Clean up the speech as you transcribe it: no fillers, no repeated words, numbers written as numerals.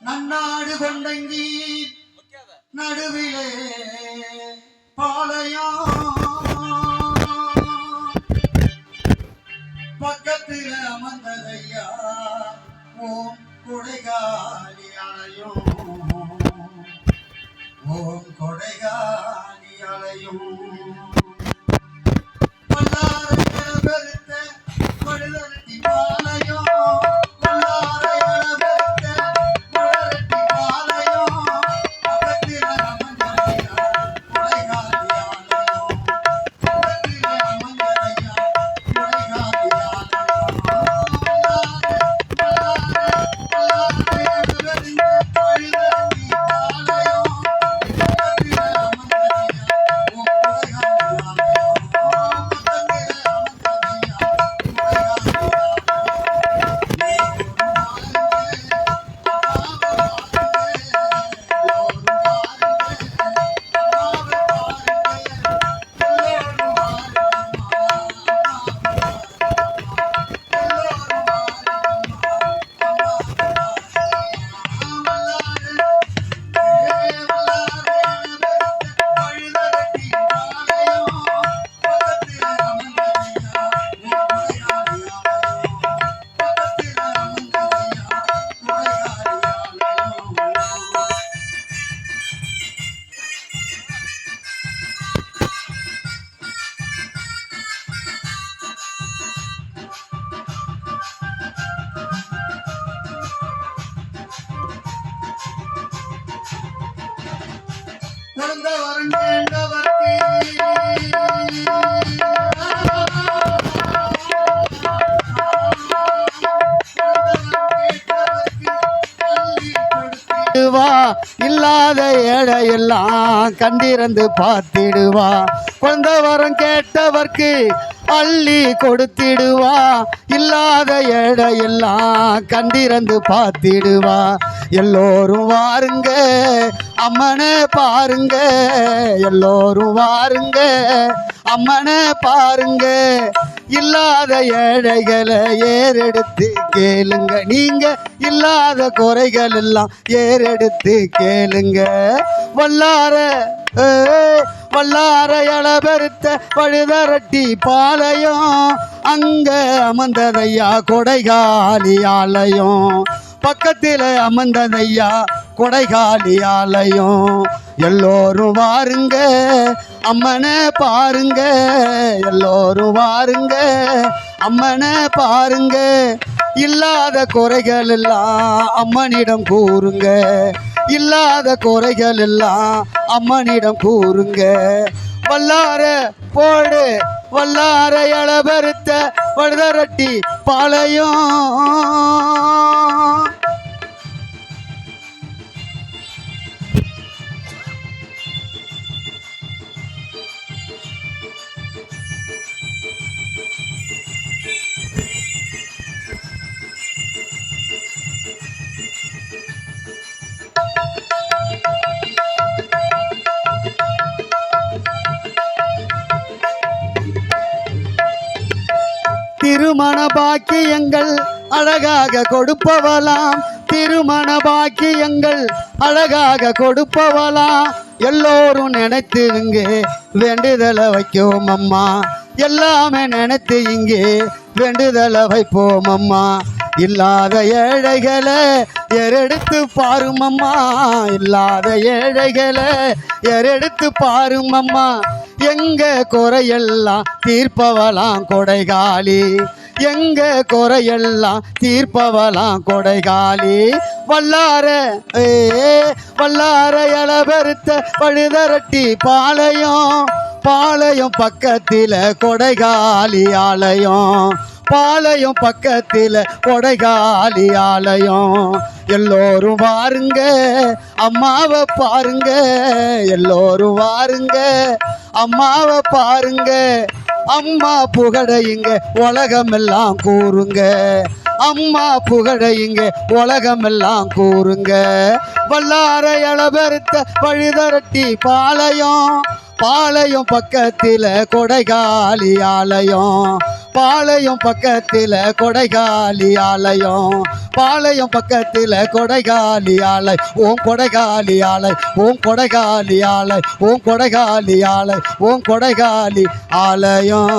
நன்னாடு கொண்டங்கி நடுவிலே பாளையம் பக்கத்தில் அமர்ந்ததையா ஓம் கொடைகாலி அலையும் ஓம் கொடைகாலி அலையும் பெருத்த படுதட்டி பாளையம் இல்லாத ஏழையெல்லாம் கண்டிருந்து பார்த்திடுவா குழந்த வரம் கேட்டவர்க்கு அள்ளி கொடுத்திடுவா இல்லாத ஏழையெல்லாம் கண்டிருந்து பார்த்திடுவா எல்லோரும் வாருங்க அம்மனை பாருங்க எல்லோரும் வாருங்க அம்மனை பாருங்க இல்லாத ஏழைகளை ஏறெடுத்து கேளுங்க நீங்க இல்லாத குறைகள் எல்லாம் ஏறெடுத்து கேளுங்க வல்லார வல்லார இளபெருத்த பழுதரட்டி பாளையம் அங்க அமர்ந்ததையா கொடைகாலி ஆலயம் பக்கத்தில் அமர்ந்ததையா கொடைகாலி ஆலயம் எல்லோரும் வாருங்க அம்மனை பாருங்க எல்லோரும் வாருங்க அம்மனை பாருங்க இல்லாத குறைகள் எல்லாம் அம்மனிடம் கூறுங்க இல்லாத குறைகள் எல்லாம் அம்மனிடம் கூறுங்க வல்லார போடு வல்லார இளபெருத்த பழுதரட்டி பாளையம் திருமண பாக்கியங்கள் அழகாக கொடுப்பவலாம் திருமண பாக்கியங்கள் அழகாக கொடுப்பவலாம் எல்லோரும் நினைத்து இங்கே வேண்டுதலை வைக்கும் அம்மா எல்லாமே நினைத்து இங்கே வேண்டுதலை வைப்போம் அம்மா இல்லாத ஏழைகளை ஏறெடுத்து பாரும் அம்மா இல்லாத ஏழைகளை ஏறெடுத்து பாரும் அம்மா எங்க குறையெல்லாம் தீர்ப்பவலாம் கொடைகாலி எங்க குறையெல்லாம் தீர்ப்பவலாம் கொடைகாலி வல்லார வல்லார இளபெருத்த பழுதரட்டி பாளையம் பாளையம் பக்கத்தில் கொடைகாலி ஆலயம் பாளையம் பக்கத்தில் கொடைகாலி ஆலயம் எல்லோரும் வாருங்க அம்மாவை பாருங்க எல்லோரும் வாருங்க அம்மாவை பாருங்க அம்மா புகழையுங்க உலகமெல்லாம் கூறுங்க அம்மா புகழ இங்க உலகமெல்லாம் கூறுங்க. வல்லாரை அளபெருத்த வழிதரட்டி பாளையம், பாளையம் பக்கத்தில் கொடைகாலி ஆலயம், பாளையம் பக்கத்தில் கொடைகாலி ஆலயம், பாளையம் பக்கத்தில் கொடைகாலி ஆலை, ஓம் கொடைகாலி ஆலை, ஓம் கொடைகாலி ஆலை, ஓம் கொடைகாலி ஆலை, ஓம் கொடைகாலி ஆலயம்.